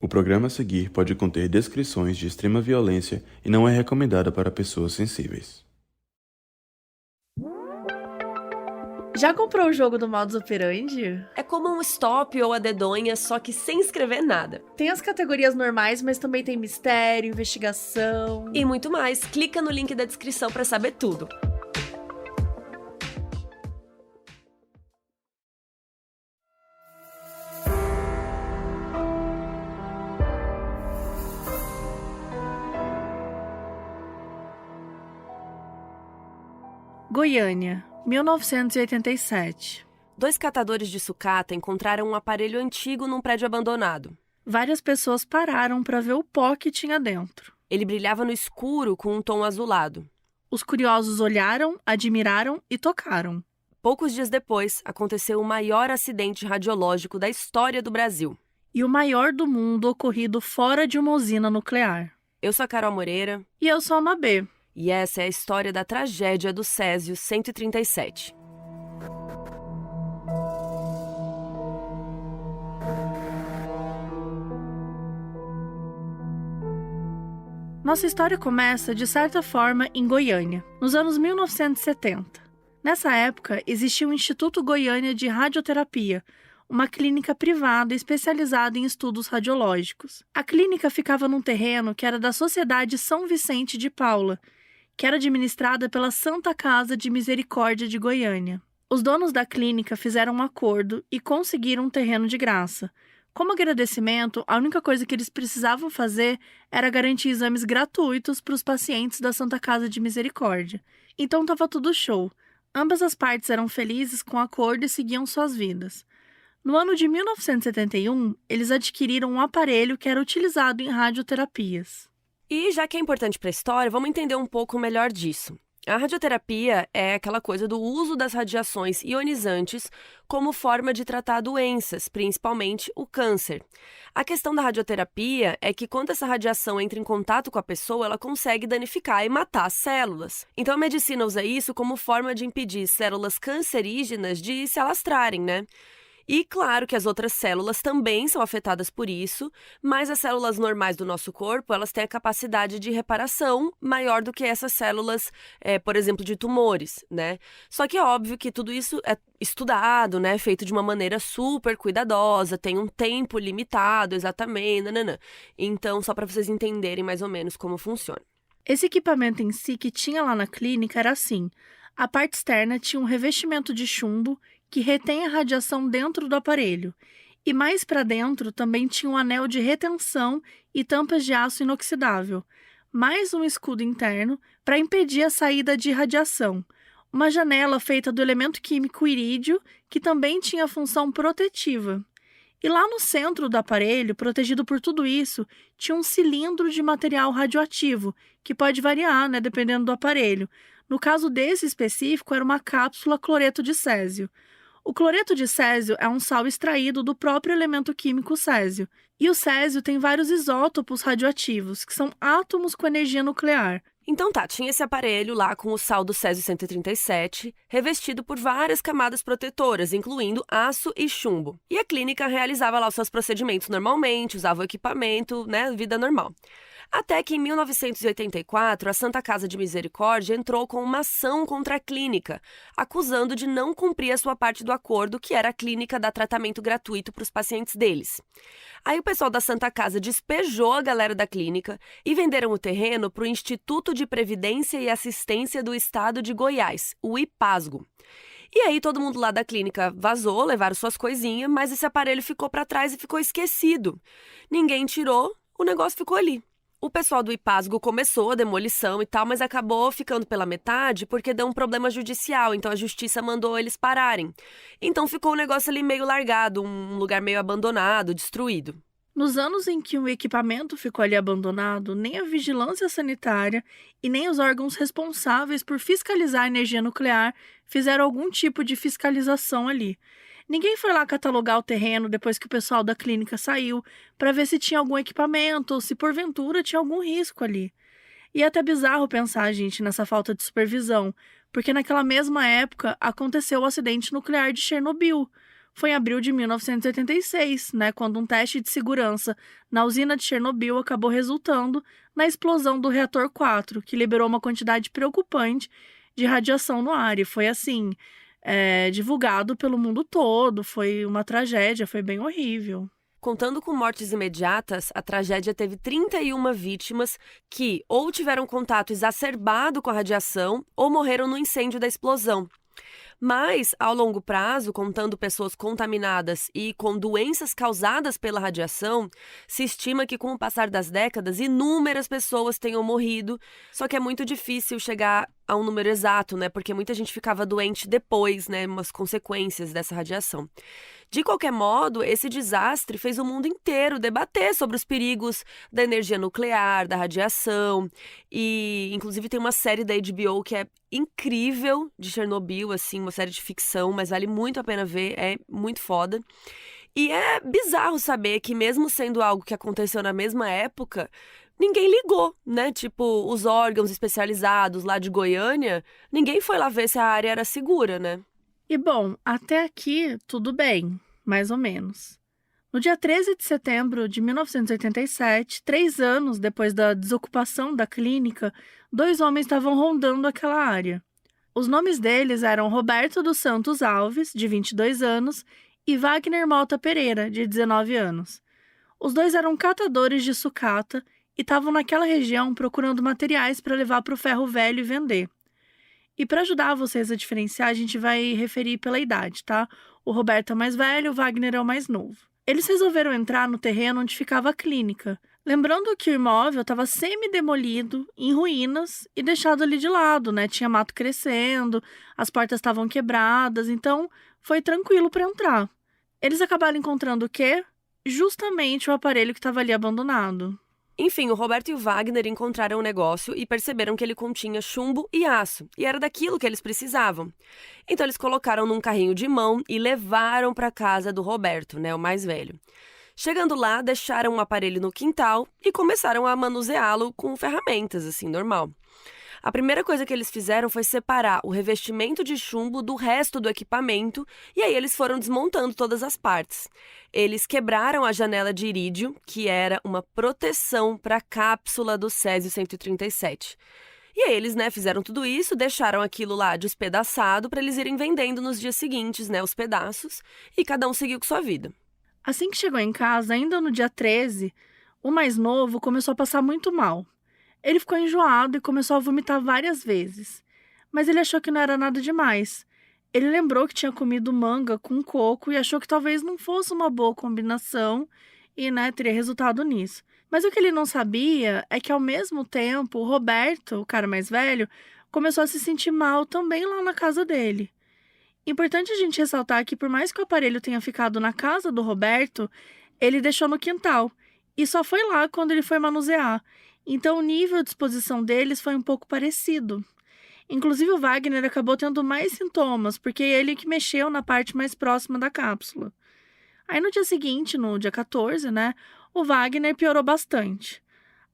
O programa a seguir pode conter descrições de extrema violência e não é recomendado para pessoas sensíveis. Já comprou o jogo do Modus Operandi? É como um stop ou a dedonha, só que sem escrever nada. Tem as categorias normais, mas também tem mistério, investigação... E muito mais. Clica no link da descrição para saber tudo. Goiânia, 1987. 2 catadores de sucata encontraram um aparelho antigo num prédio abandonado. Várias pessoas pararam para ver o pó que tinha dentro. Ele brilhava no escuro com um tom azulado. Os curiosos olharam, admiraram e tocaram. Poucos dias depois, aconteceu o maior acidente radiológico da história do Brasil. E o maior do mundo ocorrido fora de uma usina nuclear. Eu sou a Carol Moreira. E eu sou a Mabê. E essa é a história da tragédia do Césio 137. Nossa história começa, de certa forma, em Goiânia, nos anos 1970. Nessa época, existia o Instituto Goiânia de Radioterapia, uma clínica privada especializada em estudos radiológicos. A clínica ficava num terreno que era da Sociedade São Vicente de Paula, que era administrada pela Santa Casa de Misericórdia de Goiânia. Os donos da clínica fizeram um acordo e conseguiram um terreno de graça. Como agradecimento, a única coisa que eles precisavam fazer era garantir exames gratuitos para os pacientes da Santa Casa de Misericórdia. Então estava tudo show. Ambas as partes eram felizes com o acordo e seguiam suas vidas. No ano de 1971, eles adquiriram um aparelho que era utilizado em radioterapias. E já que é importante para a história, vamos entender um pouco melhor disso. A radioterapia é aquela coisa do uso das radiações ionizantes como forma de tratar doenças, principalmente o câncer. A questão da radioterapia é que quando essa radiação entra em contato com a pessoa, ela consegue danificar e matar as células. Então a medicina usa isso como forma de impedir células cancerígenas de se alastrarem, né? E claro que as outras células também são afetadas por isso, mas as células normais do nosso corpo, elas têm a capacidade de reparação maior do que essas células, por exemplo, de tumores, né? Só que é óbvio que tudo isso é estudado, né? Feito de uma maneira super cuidadosa, tem um tempo limitado, exatamente, nananã. Então, só para vocês entenderem mais ou menos como funciona. Esse equipamento em si que tinha lá na clínica era assim: a parte externa tinha um revestimento de chumbo que retém a radiação dentro do aparelho, e mais para dentro também tinha um anel de retenção e tampas de aço inoxidável, mais um escudo interno para impedir a saída de radiação, uma janela feita do elemento químico irídio que também tinha função protetiva. E lá no centro do aparelho, protegido por tudo isso, tinha um cilindro de material radioativo, que pode variar, né, dependendo do aparelho. No caso desse específico, era uma cápsula cloreto de césio. O cloreto de césio é um sal extraído do próprio elemento químico césio. E o césio tem vários isótopos radioativos, que são átomos com energia nuclear. Então tá, tinha esse aparelho lá com o sal do Césio 137, revestido por várias camadas protetoras, incluindo aço e chumbo. E a clínica realizava lá os seus procedimentos normalmente, usava o equipamento, né, vida normal. Até que em 1984, a Santa Casa de Misericórdia entrou com uma ação contra a clínica, acusando de não cumprir a sua parte do acordo, que era a clínica dar tratamento gratuito para os pacientes deles. Aí o pessoal da Santa Casa despejou a galera da clínica e venderam o terreno para o Instituto de Previdência e Assistência do Estado de Goiás, o IPASGO. E aí todo mundo lá da clínica vazou, levaram suas coisinhas, mas esse aparelho ficou para trás e ficou esquecido. Ninguém tirou, o negócio ficou ali. O pessoal do IPASGO começou a demolição e tal, mas acabou ficando pela metade porque deu um problema judicial, então a justiça mandou eles pararem. Então ficou o negócio ali meio largado, um lugar meio abandonado, destruído. Nos anos em que o equipamento ficou ali abandonado, nem a vigilância sanitária e nem os órgãos responsáveis por fiscalizar a energia nuclear fizeram algum tipo de fiscalização ali. Ninguém foi lá catalogar o terreno depois que o pessoal da clínica saiu para ver se tinha algum equipamento ou se porventura tinha algum risco ali. E é até bizarro pensar, gente, nessa falta de supervisão, porque naquela mesma época aconteceu o acidente nuclear de Chernobyl. foi em abril de 1986, né, quando um teste de segurança na usina de Chernobyl acabou resultando na explosão do reator 4, que liberou uma quantidade preocupante de radiação no ar. E foi assim, divulgado pelo mundo todo, foi uma tragédia, foi bem horrível. Contando com mortes imediatas, a tragédia teve 31 vítimas que ou tiveram contato exacerbado com a radiação ou morreram no incêndio da explosão. Mas, ao longo prazo, contando pessoas contaminadas e com doenças causadas pela radiação, se estima que com o passar das décadas, inúmeras pessoas tenham morrido, só que é muito difícil chegar a um número exato, né? Porque muita gente ficava doente depois, né? Umas consequências dessa radiação. De qualquer modo, esse desastre fez o mundo inteiro debater sobre os perigos da energia nuclear, da radiação, e inclusive tem uma série da HBO que é incrível, de Chernobyl, assim, uma série de ficção, mas vale muito a pena ver, é muito foda. E é bizarro saber que mesmo sendo algo que aconteceu na mesma época, ninguém ligou, né? Tipo, os órgãos especializados lá de Goiânia, ninguém foi lá ver se a área era segura, né? E bom, até aqui tudo bem, mais ou menos. No dia 13 de setembro de 1987, 3 anos depois da desocupação da clínica, 2 homens estavam rondando aquela área. Os nomes deles eram Roberto dos Santos Alves, de 22 anos, e Wagner Mota Pereira, de 19 anos. Os dois eram catadores de sucata e estavam naquela região procurando materiais para levar para o ferro velho e vender. E para ajudar vocês a diferenciar, a gente vai referir pela idade, tá? O Roberto é o mais velho, o Wagner é o mais novo. Eles resolveram entrar no terreno onde ficava a clínica, lembrando que o imóvel estava semi-demolido, em ruínas e deixado ali de lado, né? Tinha mato crescendo, as portas estavam quebradas, então foi tranquilo para entrar. Eles acabaram encontrando o quê? Justamente o aparelho que estava ali abandonado. Enfim, o Roberto e o Wagner encontraram o negócio e perceberam que ele continha chumbo e aço, e era daquilo que eles precisavam. Então eles colocaram num carrinho de mão e levaram para a casa do Roberto, né, o mais velho. Chegando lá, deixaram um aparelho no quintal e começaram a manuseá-lo com ferramentas, assim, normal. A primeira coisa que eles fizeram foi separar o revestimento de chumbo do resto do equipamento e aí eles foram desmontando todas as partes. Eles quebraram a janela de irídio, que era uma proteção para a cápsula do Césio-137. E aí eles, né, fizeram tudo isso, deixaram aquilo lá despedaçado para eles irem vendendo nos dias seguintes, né, os pedaços, e cada um seguiu com sua vida. Assim que chegou em casa, ainda no dia 13, o mais novo começou a passar muito mal. Ele ficou enjoado e começou a vomitar várias vezes. Mas ele achou que não era nada demais. Ele lembrou que tinha comido manga com coco e achou que talvez não fosse uma boa combinação e, né, teria resultado nisso. Mas o que ele não sabia é que, ao mesmo tempo, o Roberto, o cara mais velho, começou a se sentir mal também lá na casa dele. Importante a gente ressaltar que, por mais que o aparelho tenha ficado na casa do Roberto, ele deixou no quintal e só foi lá quando ele foi manusear. Então, o nível de exposição deles foi um pouco parecido. Inclusive, o Wagner acabou tendo mais sintomas, porque ele que mexeu na parte mais próxima da cápsula. Aí, no dia seguinte, no dia 14, né, o Wagner piorou bastante.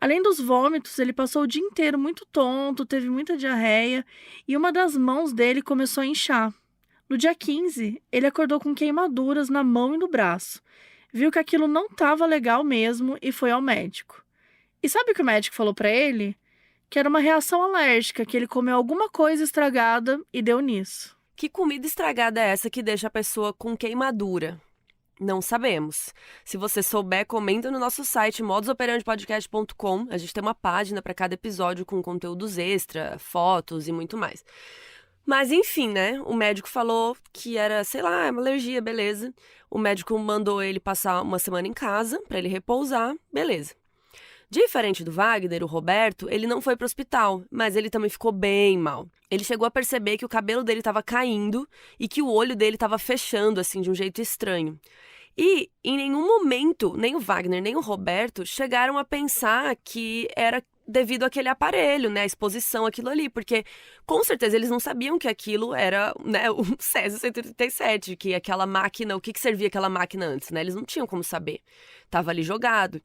Além dos vômitos, ele passou o dia inteiro muito tonto, teve muita diarreia e uma das mãos dele começou a inchar. No dia 15, ele acordou com queimaduras na mão e no braço. Viu que aquilo não estava legal mesmo e foi ao médico. E sabe o que o médico falou pra ele? Que era uma reação alérgica, que ele comeu alguma coisa estragada e deu nisso. Que comida estragada é essa que deixa a pessoa com queimadura? Não sabemos. Se você souber, comenta no nosso site modusoperandepodcast.com. A gente tem uma página para cada episódio com conteúdos extra, fotos e muito mais. Mas enfim, né? O médico falou que era, sei lá, uma alergia, beleza. O médico mandou ele passar uma semana em casa para ele repousar, beleza. Diferente do Wagner, o Roberto, ele não foi para o hospital, mas ele também ficou bem mal. Ele chegou a perceber que o cabelo dele estava caindo e que o olho dele estava fechando, assim, de um jeito estranho. E, em nenhum momento, nem o Wagner nem o Roberto chegaram a pensar que era devido àquele aparelho, né, a exposição, aquilo ali, porque com certeza eles não sabiam que aquilo era, né, o Césio-137, que aquela máquina, o que servia aquela máquina antes, né, eles não tinham como saber, estava ali jogado.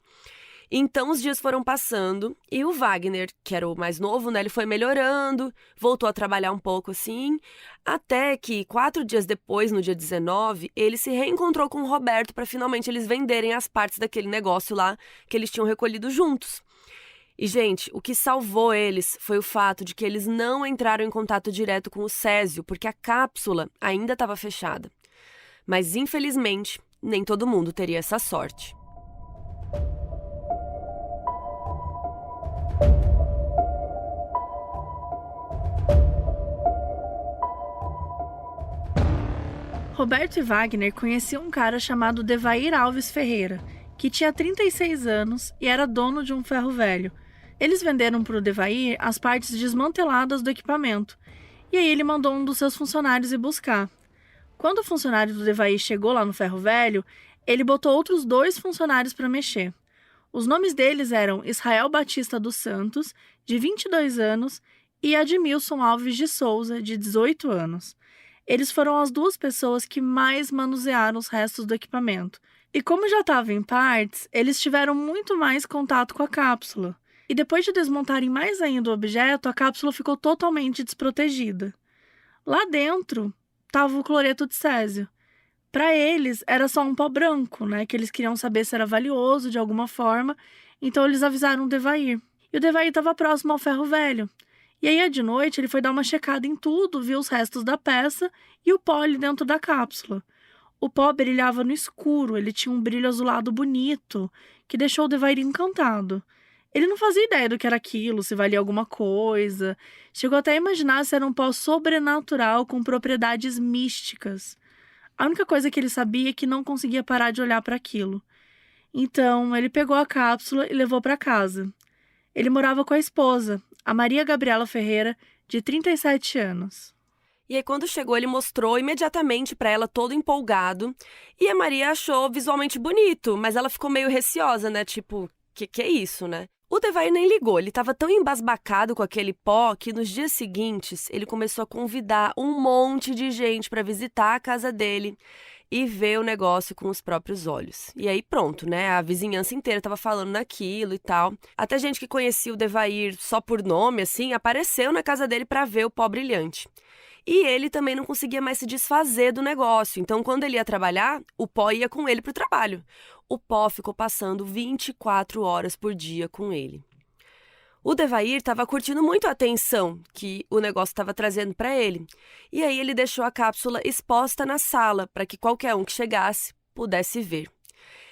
Então os dias foram passando e o Wagner, que era o mais novo, né, ele foi melhorando, voltou a trabalhar um pouco assim, até que 4 dias depois, no dia 19, ele se reencontrou com o Roberto para finalmente eles venderem as partes daquele negócio lá que eles tinham recolhido juntos. E, gente, o que salvou eles foi o fato de que eles não entraram em contato direto com o Césio, porque a cápsula ainda estava fechada. Mas, infelizmente, nem todo mundo teria essa sorte. Roberto e Wagner conheciam um cara chamado Devair Alves Ferreira, que tinha 36 anos e era dono de um ferro velho. Eles venderam para o Devair as partes desmanteladas do equipamento, e aí ele mandou um dos seus funcionários ir buscar. Quando o funcionário do Devair chegou lá no ferro velho, ele botou outros 2 funcionários para mexer. Os nomes deles eram Israel Batista dos Santos, de 22 anos, e Admilson Alves de Souza, de 18 anos. Eles foram as 2 pessoas que mais manusearam os restos do equipamento. E como já estava em partes, eles tiveram muito mais contato com a cápsula. E depois de desmontarem mais ainda o objeto, a cápsula ficou totalmente desprotegida. Lá dentro estava o cloreto de césio. Para eles, era só um pó branco, né? Que eles queriam saber se era valioso de alguma forma. Então eles avisaram o Devair. E o Devair estava próximo ao ferro velho. E aí, de noite, ele foi dar uma checada em tudo, viu os restos da peça e o pó ali dentro da cápsula. O pó brilhava no escuro, ele tinha um brilho azulado bonito, que deixou o Devair encantado. Ele não fazia ideia do que era aquilo, se valia alguma coisa. Chegou até a imaginar se era um pó sobrenatural com propriedades místicas. A única coisa que ele sabia é que não conseguia parar de olhar para aquilo. Então, ele pegou a cápsula e levou para casa. Ele morava com a esposa, a Maria Gabriela Ferreira, de 37 anos. E aí, quando chegou, ele mostrou imediatamente para ela, todo empolgado. E a Maria achou visualmente bonito, mas ela ficou meio receosa, né? Tipo, que é isso, né? O Devair nem ligou, ele estava tão embasbacado com aquele pó que nos dias seguintes ele começou a convidar um monte de gente para visitar a casa dele e ver o negócio com os próprios olhos. E aí pronto, né? A vizinhança inteira estava falando naquilo e tal. Até gente que conhecia o Devair só por nome, assim, apareceu na casa dele para ver o pó brilhante. E ele também não conseguia mais se desfazer do negócio. Então, quando ele ia trabalhar, o pó ia com ele para o trabalho. O pó ficou passando 24 horas por dia com ele. O Devair estava curtindo muito a atenção que o negócio estava trazendo para ele. E aí ele deixou a cápsula exposta na sala para que qualquer um que chegasse pudesse ver.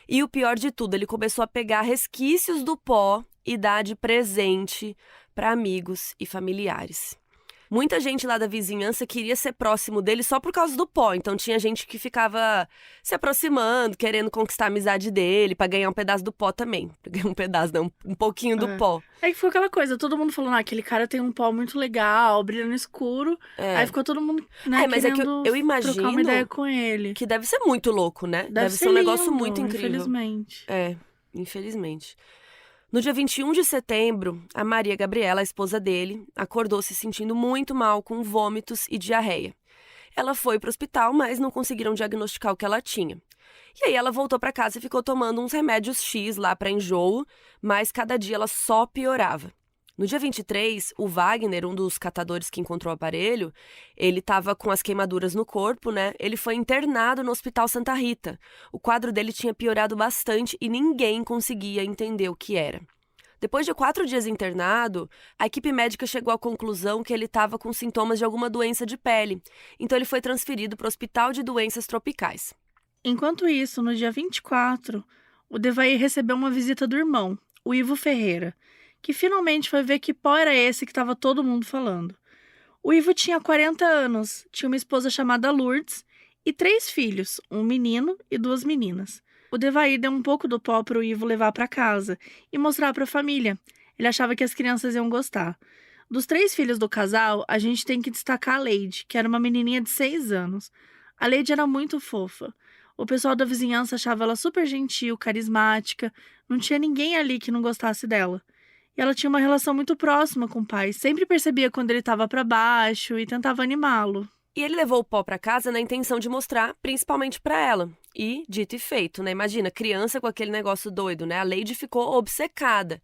E o pior de tudo, ele começou a pegar resquícios do pó e dar de presente para amigos e familiares. Muita gente lá da vizinhança queria ser próximo dele só por causa do pó. Então tinha gente que ficava se aproximando, querendo conquistar a amizade dele, pra ganhar um pedaço do pó também. Pra ganhar um pedaço, não, um pouquinho do pó. É que foi aquela coisa, todo mundo falando, aquele cara tem um pó muito legal, brilha no escuro. Aí ficou todo mundo, né, mas é que eu imagino trocar uma ideia com ele. Que deve ser muito louco, né? Deve ser um negócio lindo, muito incrível. Infelizmente. Infelizmente. No dia 21 de setembro, a Maria Gabriela, a esposa dele, acordou se sentindo muito mal, com vômitos e diarreia. Ela foi para o hospital, mas não conseguiram diagnosticar o que ela tinha. E aí ela voltou para casa e ficou tomando uns remédios X lá para enjoo, mas cada dia ela só piorava. No dia 23, o Wagner, um dos catadores que encontrou o aparelho, ele estava com as queimaduras no corpo, né? Ele foi internado no Hospital Santa Rita. O quadro dele tinha piorado bastante e ninguém conseguia entender o que era. Depois de 4 dias internado, a equipe médica chegou à conclusão que ele estava com sintomas de alguma doença de pele. Então ele foi transferido para o Hospital de Doenças Tropicais. Enquanto isso, no dia 24, o Devair recebeu uma visita do irmão, o Ivo Ferreira, que finalmente foi ver que pó era esse que estava todo mundo falando. O Ivo tinha 40 anos, tinha uma esposa chamada Lourdes e 3 filhos, um menino e 2 meninas. O Devair deu um pouco do pó para o Ivo levar para casa e mostrar para a família. Ele achava que as crianças iam gostar. Dos 3 filhos do casal, a gente tem que destacar a Leide, que era uma menininha de 6 anos. A Leide era muito fofa. O pessoal da vizinhança achava ela super gentil, carismática. Não tinha ninguém ali que não gostasse dela. E ela tinha uma relação muito próxima com o pai. Sempre percebia quando ele estava para baixo e tentava animá-lo. E ele levou o pó para casa na intenção de mostrar, principalmente para ela. E, dito e feito, né? Imagina, criança com aquele negócio doido, né? A Lady ficou obcecada.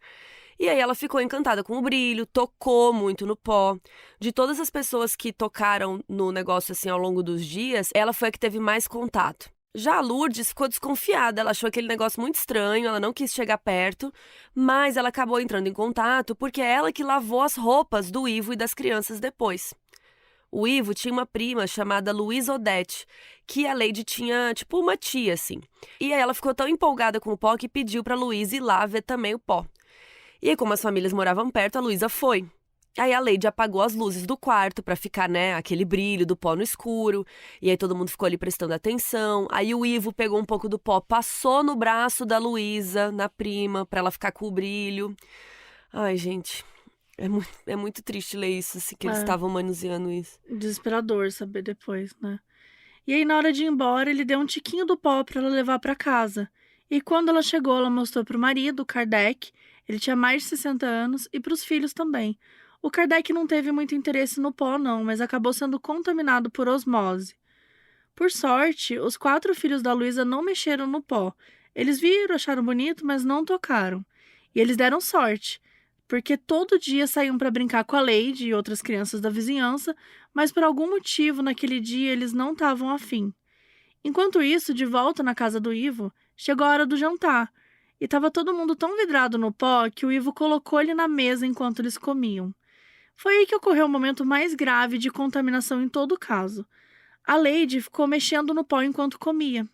E aí ela ficou encantada com o brilho, tocou muito no pó. De todas as pessoas que tocaram no negócio assim ao longo dos dias, ela foi a que teve mais contato. Já a Lourdes ficou desconfiada, ela achou aquele negócio muito estranho, ela não quis chegar perto, mas ela acabou entrando em contato porque é ela que lavou as roupas do Ivo e das crianças depois. O Ivo tinha uma prima chamada Luísa Odete, que a Lady tinha, tipo, uma tia, assim. E aí ela ficou tão empolgada com o pó que pediu pra Luísa ir lá ver também o pó. E aí, como as famílias moravam perto, a Luísa foi. Aí a Lady apagou as luzes do quarto pra ficar, né, aquele brilho do pó no escuro. E aí todo mundo ficou ali prestando atenção. Aí o Ivo pegou um pouco do pó, passou no braço da Luísa, na prima, pra ela ficar com o brilho. Ai, gente... É muito triste ler isso, assim, que eles estavam manuseando isso. Desesperador saber depois, né? E aí, na hora de ir embora, ele deu um tiquinho do pó pra ela levar pra casa. E quando ela chegou, ela mostrou pro marido, o Kardec. Ele tinha mais de 60 anos, e pros filhos também. O Kardec não teve muito interesse no pó, não, mas acabou sendo contaminado por osmose. Por sorte, os 4 filhos da Luísa não mexeram no pó. Eles viram, acharam bonito, mas não tocaram. E eles deram sorte, porque todo dia saíam para brincar com a Lady e outras crianças da vizinhança, mas por algum motivo naquele dia eles não estavam afim. Enquanto isso, de volta na casa do Ivo, chegou a hora do jantar, e estava todo mundo tão vidrado no pó que o Ivo colocou ele na mesa enquanto eles comiam. Foi aí que ocorreu o momento mais grave de contaminação em todo o caso. A Lady ficou mexendo no pó enquanto comia,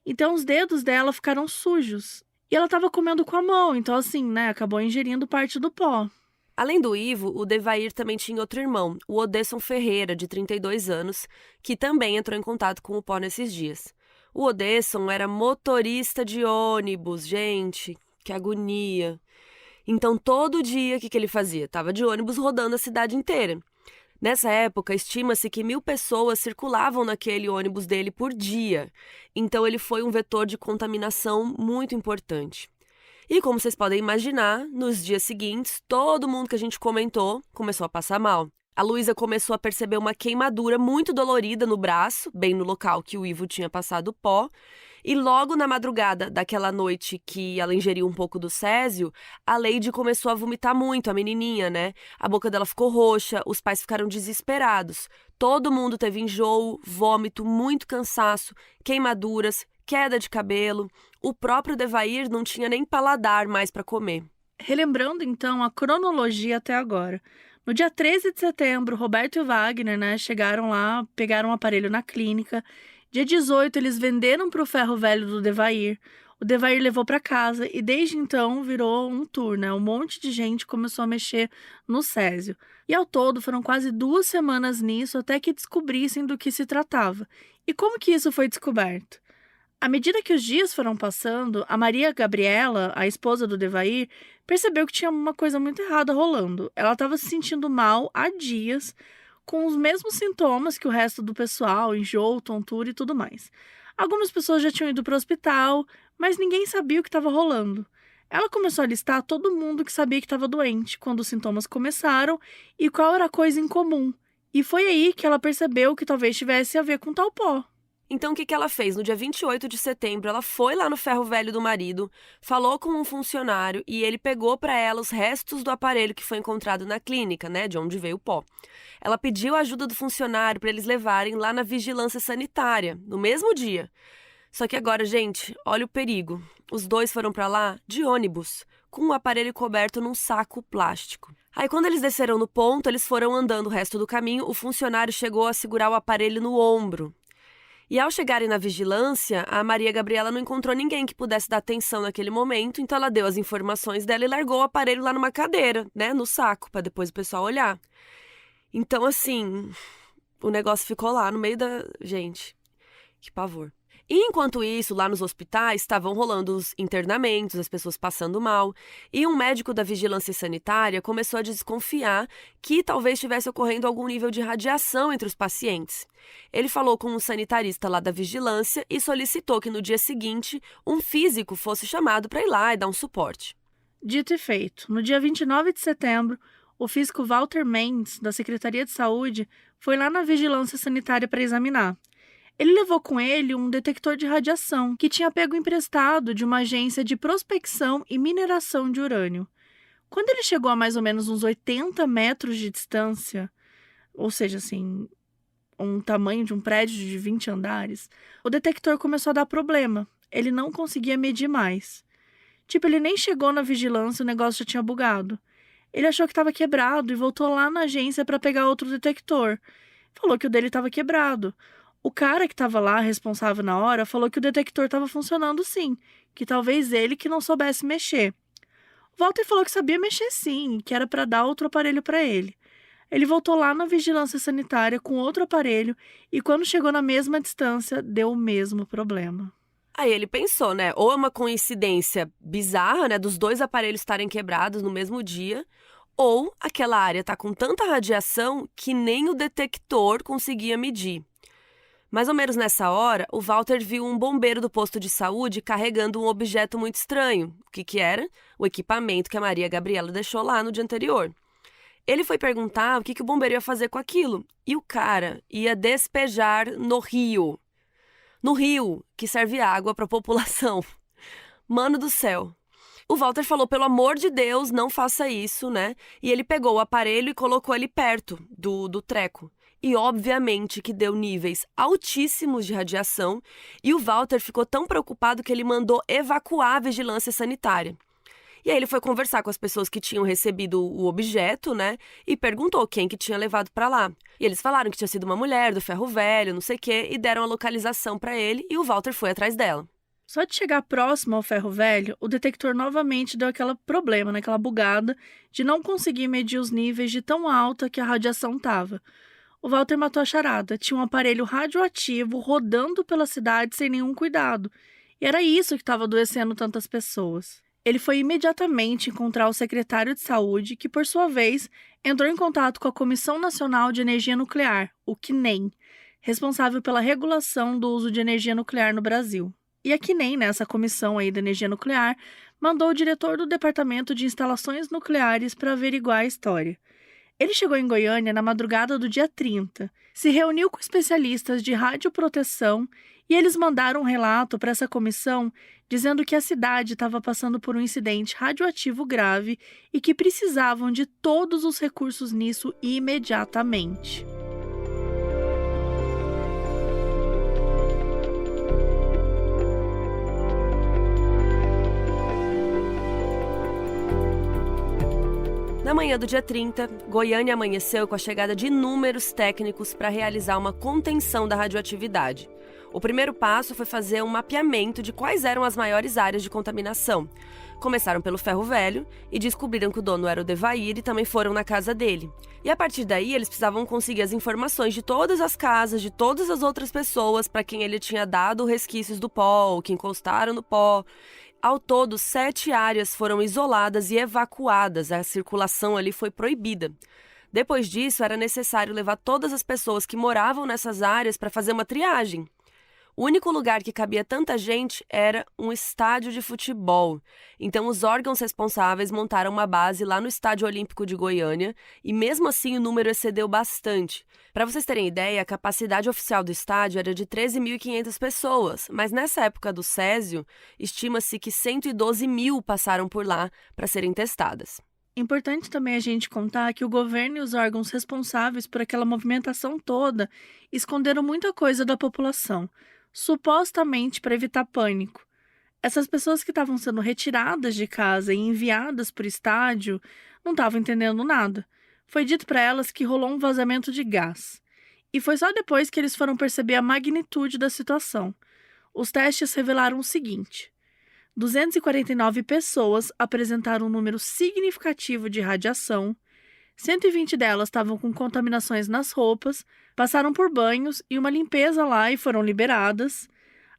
então os dedos dela ficaram sujos. E ela estava comendo com a mão, então assim, né, acabou ingerindo parte do pó. Além do Ivo, o Devair também tinha outro irmão, o Odesson Ferreira, de 32 anos, que também entrou em contato com o pó nesses dias. O Odesson era motorista de ônibus, gente, que agonia. Então, todo dia, o que ele fazia? Tava de ônibus rodando a cidade inteira. Nessa época, estima-se que 1.000 pessoas circulavam naquele ônibus dele por dia. Então, ele foi um vetor de contaminação muito importante. E como vocês podem imaginar, nos dias seguintes, todo mundo que a gente comentou começou a passar mal. A Luísa começou a perceber uma queimadura muito dolorida no braço, bem no local que o Ivo tinha passado o pó. E logo na madrugada daquela noite que ela ingeriu um pouco do césio, a Lady começou a vomitar muito, a menininha, né? A boca dela ficou roxa, os pais ficaram desesperados. Todo mundo teve enjoo, vômito, muito cansaço, queimaduras, queda de cabelo. O próprio Devair não tinha nem paladar mais para comer. Relembrando, então, a cronologia até agora. No dia 13 de setembro, Roberto e o Wagner, né, chegaram lá, pegaram um aparelho na clínica. Dia 18, eles venderam para o ferro velho do Devair. O Devair levou para casa e desde então virou um tour, né? Um monte de gente começou a mexer no césio. E ao todo foram quase 2 semanas nisso até que descobrissem do que se tratava. E como que isso foi descoberto? À medida que os dias foram passando, a Maria Gabriela, a esposa do Devair, percebeu que tinha uma coisa muito errada rolando. Ela estava se sentindo mal há dias, com os mesmos sintomas que o resto do pessoal, enjoo, tontura e tudo mais. Algumas pessoas já tinham ido para o hospital, mas ninguém sabia o que estava rolando. Ela começou a listar todo mundo que sabia que estava doente, quando os sintomas começaram e qual era a coisa em comum. E foi aí que ela percebeu que talvez tivesse a ver com tal pó. Então, o que ela fez? No dia 28 de setembro, ela foi lá no ferro velho do marido, falou com um funcionário e ele pegou para ela os restos do aparelho que foi encontrado na clínica, né, de onde veio o pó. Ela pediu a ajuda do funcionário para eles levarem lá na vigilância sanitária, no mesmo dia. Só que agora, gente, olha o perigo. Os dois foram para lá de ônibus, com o aparelho coberto num saco plástico. Aí, quando eles desceram no ponto, eles foram andando o resto do caminho, o funcionário chegou a segurar o aparelho no ombro. E ao chegarem na vigilância, a Maria Gabriela não encontrou ninguém que pudesse dar atenção naquele momento, então ela deu as informações dela e largou o aparelho lá numa cadeira, né, no saco, para depois o pessoal olhar. Então, assim, o negócio ficou lá no meio da... Gente, que pavor. E enquanto isso, lá nos hospitais, estavam rolando os internamentos, as pessoas passando mal, e um médico da vigilância sanitária começou a desconfiar que talvez estivesse ocorrendo algum nível de radiação entre os pacientes. Ele falou com um sanitarista lá da vigilância e solicitou que no dia seguinte um físico fosse chamado para ir lá e dar um suporte. Dito e feito, no dia 29 de setembro, o físico Walter Mendes, da Secretaria de Saúde, foi lá na vigilância sanitária para examinar. Ele levou com ele um detector de radiação que tinha pego emprestado de uma agência de prospecção e mineração de urânio. Quando ele chegou a mais ou menos uns 80 metros de distância, ou seja, assim, um tamanho de um prédio de 20 andares, o detector começou a dar problema. Ele não conseguia medir mais. Ele nem chegou na vigilância, o negócio já tinha bugado. Ele achou que estava quebrado e voltou lá na agência para pegar outro detector. Falou que o dele estava quebrado. O cara que estava lá, responsável na hora, falou que o detector estava funcionando sim, que talvez ele que não soubesse mexer. O Walter falou que sabia mexer sim, que era para dar outro aparelho para ele. Ele voltou lá na vigilância sanitária com outro aparelho e quando chegou na mesma distância, deu o mesmo problema. Aí ele pensou, né? Ou é uma coincidência bizarra, né? Dos dois aparelhos estarem quebrados no mesmo dia, ou aquela área tá com tanta radiação que nem o detector conseguia medir. Mais ou menos nessa hora, o Walter viu um bombeiro do posto de saúde carregando um objeto muito estranho. O que era? O equipamento que a Maria Gabriela deixou lá no dia anterior. Ele foi perguntar o que o bombeiro ia fazer com aquilo. E o cara ia despejar no rio. No rio, que serve água para a população. Mano do céu. O Walter falou, pelo amor de Deus, não faça isso, né? E ele pegou o aparelho e colocou ele perto do treco. E obviamente que deu níveis altíssimos de radiação e o Walter ficou tão preocupado que ele mandou evacuar a vigilância sanitária. E aí ele foi conversar com as pessoas que tinham recebido o objeto, né? E perguntou quem que tinha levado pra lá. E eles falaram que tinha sido uma mulher do ferro velho, não sei o quê, e deram a localização pra ele e o Walter foi atrás dela. Só de chegar próximo ao ferro velho, o detector novamente deu aquele problema, aquela bugada de não conseguir medir os níveis de tão alta que a radiação estava. O Walter matou a charada. Tinha um aparelho radioativo rodando pela cidade sem nenhum cuidado. E era isso que estava adoecendo tantas pessoas. Ele foi imediatamente encontrar o secretário de saúde, que, por sua vez, entrou em contato com a Comissão Nacional de Energia Nuclear, o CNEM, responsável pela regulação do uso de energia nuclear no Brasil. E a CNEM, essa comissão aí da energia nuclear, mandou o diretor do Departamento de Instalações Nucleares para averiguar a história. Ele chegou em Goiânia na madrugada do dia 30, se reuniu com especialistas de radioproteção e eles mandaram um relato para essa comissão dizendo que a cidade estava passando por um incidente radioativo grave e que precisavam de todos os recursos nisso imediatamente. Na manhã do dia 30, Goiânia amanheceu com a chegada de inúmeros técnicos para realizar uma contenção da radioatividade. O primeiro passo foi fazer um mapeamento de quais eram as maiores áreas de contaminação. Começaram pelo ferro velho e descobriram que o dono era o Devair e também foram na casa dele. E a partir daí, eles precisavam conseguir as informações de todas as casas, de todas as outras pessoas para quem ele tinha dado resquícios do pó ou que encostaram no pó. Ao todo, 7 áreas foram isoladas e evacuadas, a circulação ali foi proibida. Depois disso, era necessário levar todas as pessoas que moravam nessas áreas para fazer uma triagem. O único lugar que cabia tanta gente era um estádio de futebol. Então, os órgãos responsáveis montaram uma base lá no Estádio Olímpico de Goiânia e, mesmo assim, o número excedeu bastante. Para vocês terem ideia, a capacidade oficial do estádio era de 13.500 pessoas, mas nessa época do Césio, estima-se que 112 mil passaram por lá para serem testadas. Importante também a gente contar que o governo e os órgãos responsáveis por aquela movimentação toda esconderam muita coisa da população, supostamente para evitar pânico. Essas pessoas que estavam sendo retiradas de casa e enviadas para o estádio não estavam entendendo nada. Foi dito para elas que rolou um vazamento de gás. E foi só depois que eles foram perceber a magnitude da situação. Os testes revelaram o seguinte: 249 pessoas apresentaram um número significativo de radiação, 120 delas estavam com contaminações nas roupas, passaram por banhos e uma limpeza lá e foram liberadas.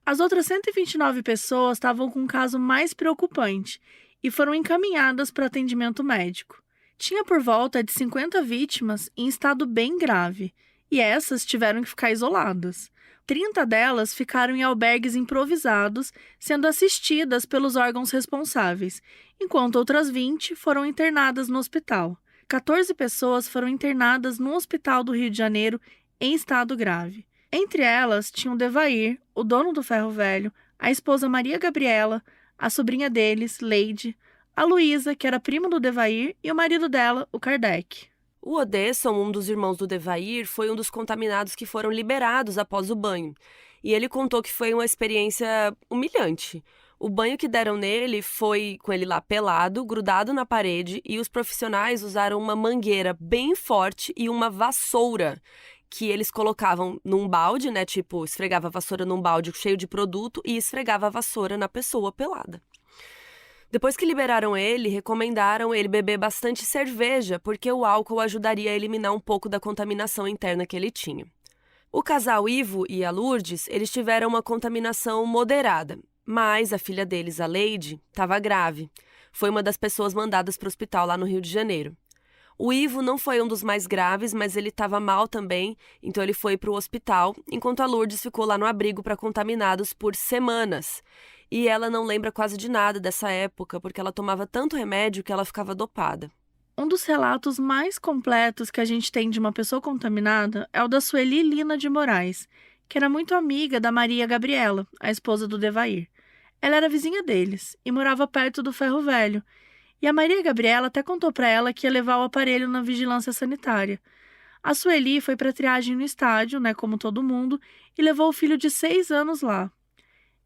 As outras 129 pessoas estavam com um caso mais preocupante e foram encaminhadas para atendimento médico. Tinha por volta de 50 vítimas em estado bem grave, e essas tiveram que ficar isoladas. 30 delas ficaram em albergues improvisados, sendo assistidas pelos órgãos responsáveis, enquanto outras 20 foram internadas no hospital. 14 pessoas foram internadas no hospital do Rio de Janeiro em estado grave. Entre elas tinham Devair, o dono do ferro velho, a esposa Maria Gabriela, a sobrinha deles, Leide, a Luísa, que era prima do Devair, e o marido dela, o Kardec. O Odesson, um dos irmãos do Devair, foi um dos contaminados que foram liberados após o banho. E ele contou que foi uma experiência humilhante. O banho que deram nele foi com ele lá pelado, grudado na parede, e os profissionais usaram uma mangueira bem forte e uma vassoura que eles colocavam num balde, né? Tipo, esfregava a vassoura num balde cheio de produto e esfregava a vassoura na pessoa pelada. Depois que liberaram ele, recomendaram ele beber bastante cerveja, porque o álcool ajudaria a eliminar um pouco da contaminação interna que ele tinha. O casal Ivo e a Lourdes, eles tiveram uma contaminação moderada, mas a filha deles, a Leide, estava grave. Foi uma das pessoas mandadas para o hospital lá no Rio de Janeiro. O Ivo não foi um dos mais graves, mas ele estava mal também, então ele foi para o hospital, enquanto a Lourdes ficou lá no abrigo para contaminados por semanas. E ela não lembra quase de nada dessa época, porque ela tomava tanto remédio que ela ficava dopada. Um dos relatos mais completos que a gente tem de uma pessoa contaminada é o da Sueli Lina de Moraes, que era muito amiga da Maria Gabriela, a esposa do Devair. Ela era vizinha deles e morava perto do ferro velho. E a Maria Gabriela até contou para ela que ia levar o aparelho na vigilância sanitária. A Sueli foi para triagem no estádio, né, como todo mundo, e levou o filho de 6 anos lá.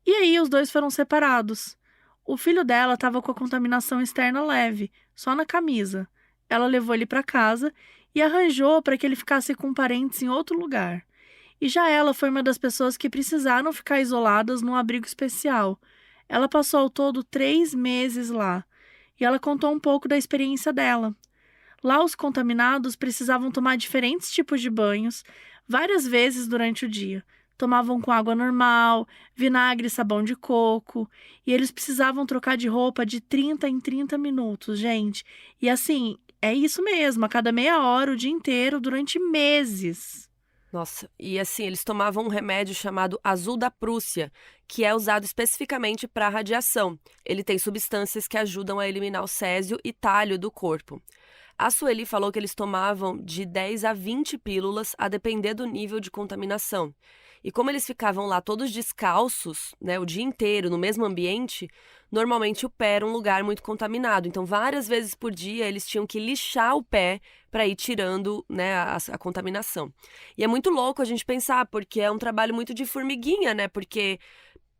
E aí os dois foram separados. O filho dela estava com a contaminação externa leve, só na camisa. Ela levou ele para casa e arranjou para que ele ficasse com parentes em outro lugar. E já ela foi uma das pessoas que precisaram ficar isoladas num abrigo especial. Ela passou ao todo 3 meses lá. E ela contou um pouco da experiência dela. Lá os contaminados precisavam tomar diferentes tipos de banhos, várias vezes durante o dia. Tomavam com água normal, vinagre e sabão de coco. E eles precisavam trocar de roupa de 30 em 30 minutos, gente. E assim, é isso mesmo, a cada meia hora, o dia inteiro, durante meses. Nossa, e assim, eles tomavam um remédio chamado azul da Prússia, que é usado especificamente para radiação. Ele tem substâncias que ajudam a eliminar o césio e talho do corpo. A Sueli falou que eles tomavam de 10 a 20 pílulas, a depender do nível de contaminação. E como eles ficavam lá todos descalços, né, o dia inteiro, no mesmo ambiente, normalmente o pé era um lugar muito contaminado. Então, várias vezes por dia, eles tinham que lixar o pé para ir tirando, né, a contaminação. E é muito louco a gente pensar, porque é um trabalho muito de formiguinha, né? Porque,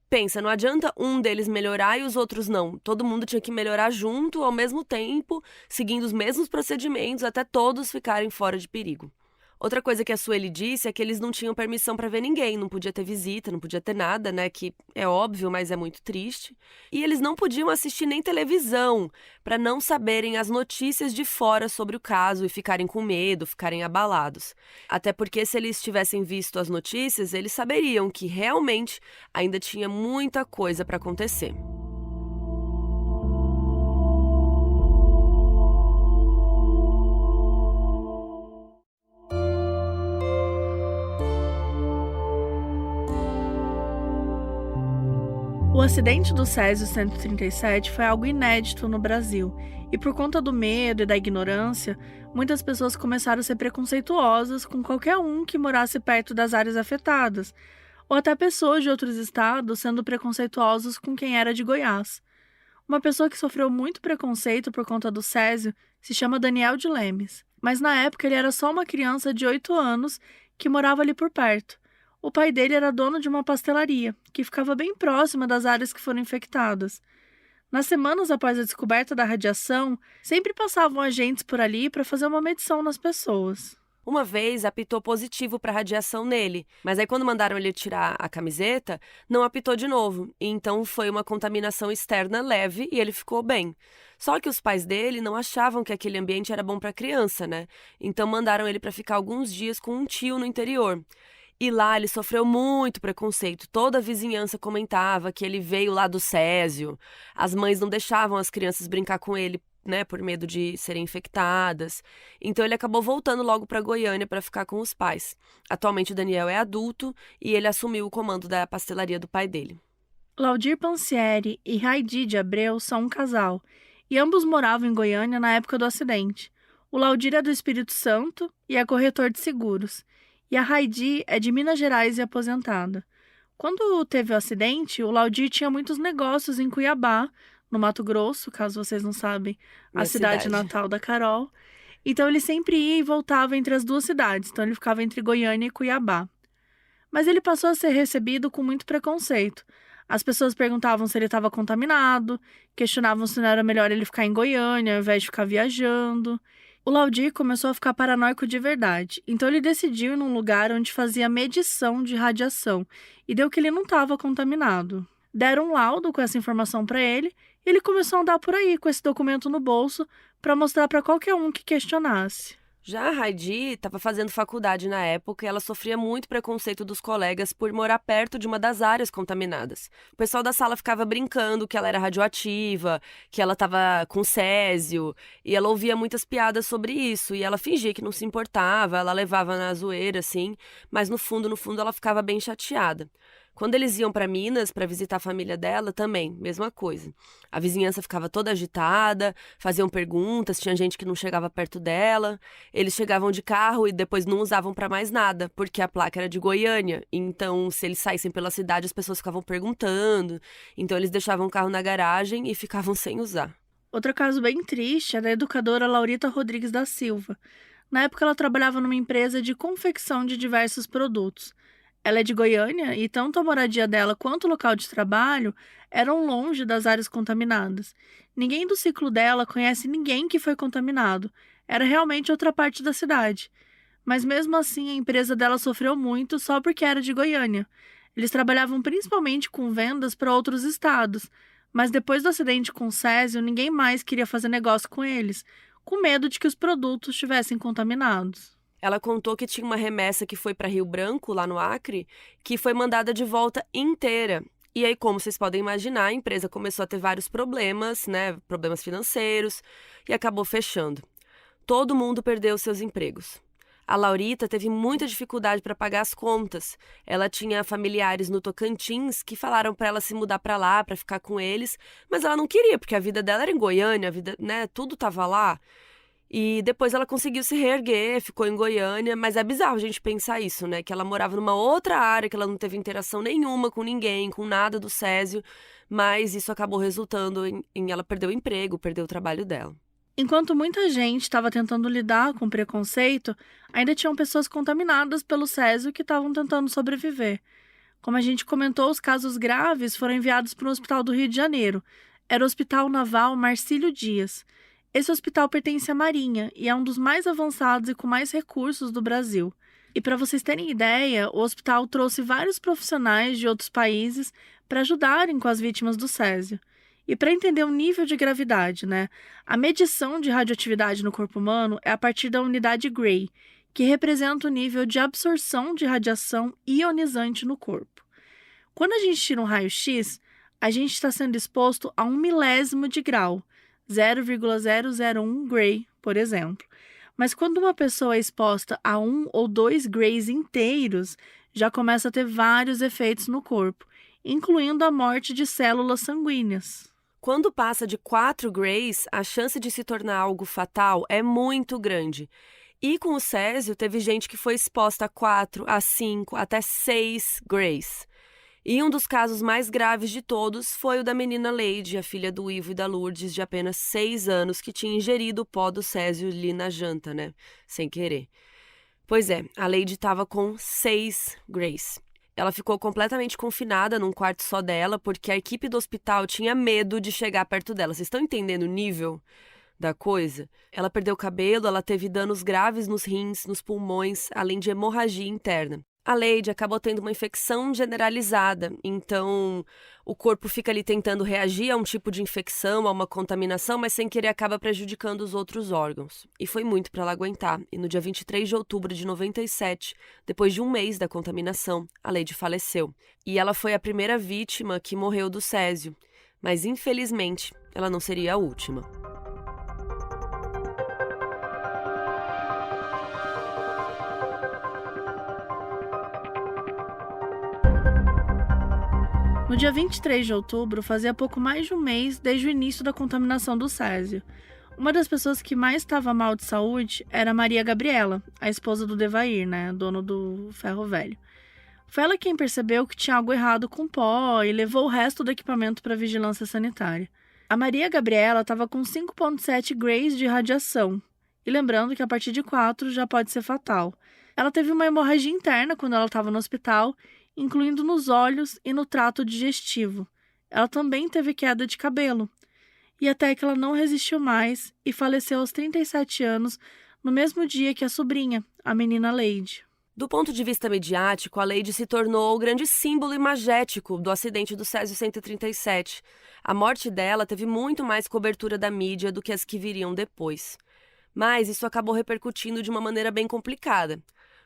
pensa, não adianta um deles melhorar e os outros não. Todo mundo tinha que melhorar junto, ao mesmo tempo, seguindo os mesmos procedimentos, até todos ficarem fora de perigo. Outra coisa que a Sueli disse é que eles não tinham permissão para ver ninguém, não podia ter visita, não podia ter nada, né, que é óbvio, mas é muito triste. E eles não podiam assistir nem televisão, para não saberem as notícias de fora sobre o caso e ficarem com medo, ficarem abalados. Até porque se eles tivessem visto as notícias, eles saberiam que realmente ainda tinha muita coisa para acontecer. O acidente do Césio 137 foi algo inédito no Brasil, e por conta do medo e da ignorância, muitas pessoas começaram a ser preconceituosas com qualquer um que morasse perto das áreas afetadas, ou até pessoas de outros estados sendo preconceituosos com quem era de Goiás. Uma pessoa que sofreu muito preconceito por conta do Césio se chama Daniel de Lemes, mas na época ele era só uma criança de 8 anos que morava ali por perto. O pai dele era dono de uma pastelaria, que ficava bem próxima das áreas que foram infectadas. Nas semanas após a descoberta da radiação, sempre passavam agentes por ali para fazer uma medição nas pessoas. Uma vez apitou positivo para radiação nele, mas aí quando mandaram ele tirar a camiseta, não apitou de novo. E então foi uma contaminação externa leve e ele ficou bem. Só que os pais dele não achavam que aquele ambiente era bom para criança, né? Então mandaram ele para ficar alguns dias com um tio no interior. E lá ele sofreu muito preconceito. Toda a vizinhança comentava que ele veio lá do Césio. As mães não deixavam as crianças brincar com ele, né, por medo de serem infectadas. Então ele acabou voltando logo para Goiânia para ficar com os pais. Atualmente o Daniel é adulto e ele assumiu o comando da pastelaria do pai dele. Laudir Pansieri e Raidi de Abreu são um casal, e ambos moravam em Goiânia na época do acidente. O Laudir é do Espírito Santo e é corretor de seguros. E a Heidi é de Minas Gerais e aposentada. Quando teve o acidente, o Laudir tinha muitos negócios em Cuiabá, no Mato Grosso, caso vocês não sabem, a cidade natal da Carol. Então ele sempre ia e voltava entre as duas cidades, então ele ficava entre Goiânia e Cuiabá. Mas ele passou a ser recebido com muito preconceito. As pessoas perguntavam se ele estava contaminado, questionavam se não era melhor ele ficar em Goiânia ao invés de ficar viajando. O Laudir começou a ficar paranoico de verdade, então ele decidiu ir num lugar onde fazia medição de radiação e deu que ele não estava contaminado. Deram um laudo com essa informação para ele e ele começou a andar por aí com esse documento no bolso para mostrar para qualquer um que questionasse. Já a Heidi estava fazendo faculdade na época e ela sofria muito preconceito dos colegas por morar perto de uma das áreas contaminadas. O pessoal da sala ficava brincando que ela era radioativa, que ela estava com césio, e ela ouvia muitas piadas sobre isso, e ela fingia que não se importava, ela levava na zoeira, assim, mas no fundo ela ficava bem chateada. Quando eles iam para Minas para visitar a família dela, também, mesma coisa. A vizinhança ficava toda agitada, faziam perguntas, tinha gente que não chegava perto dela. Eles chegavam de carro e depois não usavam para mais nada, porque a placa era de Goiânia. Então, se eles saíssem pela cidade, as pessoas ficavam perguntando. Então, eles deixavam o carro na garagem e ficavam sem usar. Outro caso bem triste é da educadora Laurita Rodrigues da Silva. Na época, ela trabalhava numa empresa de confecção de diversos produtos. Ela é de Goiânia e tanto a moradia dela quanto o local de trabalho eram longe das áreas contaminadas. Ninguém do ciclo dela conhece ninguém que foi contaminado. Era realmente outra parte da cidade. Mas mesmo assim, a empresa dela sofreu muito só porque era de Goiânia. Eles trabalhavam principalmente com vendas para outros estados. Mas depois do acidente com o césio, ninguém mais queria fazer negócio com eles, com medo de que os produtos estivessem contaminados. Ela contou que tinha uma remessa que foi para Rio Branco, lá no Acre, que foi mandada de volta inteira. E aí, como vocês podem imaginar, a empresa começou a ter vários problemas, né? Problemas financeiros, e acabou fechando. Todo mundo perdeu seus empregos. A Laurita teve muita dificuldade para pagar as contas. Ela tinha familiares no Tocantins que falaram para ela se mudar para lá, para ficar com eles, mas ela não queria, porque a vida dela era em Goiânia, a vida, né? Tudo estava lá. E depois ela conseguiu se reerguer, ficou em Goiânia, mas é bizarro a gente pensar isso, né? Que ela morava numa outra área, que ela não teve interação nenhuma com ninguém, com nada do césio, mas isso acabou resultando em ela perder o emprego, perder o trabalho dela. Enquanto muita gente estava tentando lidar com o preconceito, ainda tinham pessoas contaminadas pelo césio que estavam tentando sobreviver. Como a gente comentou, os casos graves foram enviados para o Hospital do Rio de Janeiro. Era o Hospital Naval Marcílio Dias. Esse hospital pertence à Marinha e é um dos mais avançados e com mais recursos do Brasil. E para vocês terem ideia, o hospital trouxe vários profissionais de outros países para ajudarem com as vítimas do césio. E para entender o nível de gravidade, né? A medição de radioatividade no corpo humano é a partir da unidade Gray, que representa o nível de absorção de radiação ionizante no corpo. Quando a gente tira um raio-x, a gente está sendo exposto a 1 milésimo de grau, 0,001 Gray, por exemplo. Mas quando uma pessoa é exposta a 1 ou 2 Grays inteiros, já começa a ter vários efeitos no corpo, incluindo a morte de células sanguíneas. Quando passa de 4 Grays, a chance de se tornar algo fatal é muito grande. E com o césio, teve gente que foi exposta a 4, a 5, até 6 Grays. E um dos casos mais graves de todos foi o da menina Leide, a filha do Ivo e da Lourdes, de apenas 6 anos, que tinha ingerido o pó do césio ali na janta, né? Sem querer. Pois é, a Leide estava com 6 Grays. Ela ficou completamente confinada num quarto só dela, porque a equipe do hospital tinha medo de chegar perto dela. Vocês estão entendendo o nível da coisa? Ela perdeu o cabelo, ela teve danos graves nos rins, nos pulmões, além de hemorragia interna. A Leide acabou tendo uma infecção generalizada, então o corpo fica ali tentando reagir a um tipo de infecção, a uma contaminação, mas sem querer acaba prejudicando os outros órgãos. E foi muito para ela aguentar. E no dia 23 de outubro de 97, depois de um mês da contaminação, a Leide faleceu. E ela foi a primeira vítima que morreu do césio, mas infelizmente ela não seria a última. No dia 23 de outubro, fazia pouco mais de um mês desde o início da contaminação do césio. Uma das pessoas que mais estava mal de saúde era Maria Gabriela, a esposa do Devair, né, dono do ferro velho. Foi ela quem percebeu que tinha algo errado com o pó e levou o resto do equipamento para a vigilância sanitária. A Maria Gabriela estava com 5,7 grays de radiação, e lembrando que a partir de 4 já pode ser fatal. Ela teve uma hemorragia interna quando ela estava no hospital, incluindo nos olhos e no trato digestivo. Ela também teve queda de cabelo. E até que ela não resistiu mais e faleceu aos 37 anos, no mesmo dia que a sobrinha, a menina Lady. Do ponto de vista midiático, a Lady se tornou o grande símbolo imagético do acidente do Césio 137. A morte dela teve muito mais cobertura da mídia do que as que viriam depois. Mas isso acabou repercutindo de uma maneira bem complicada.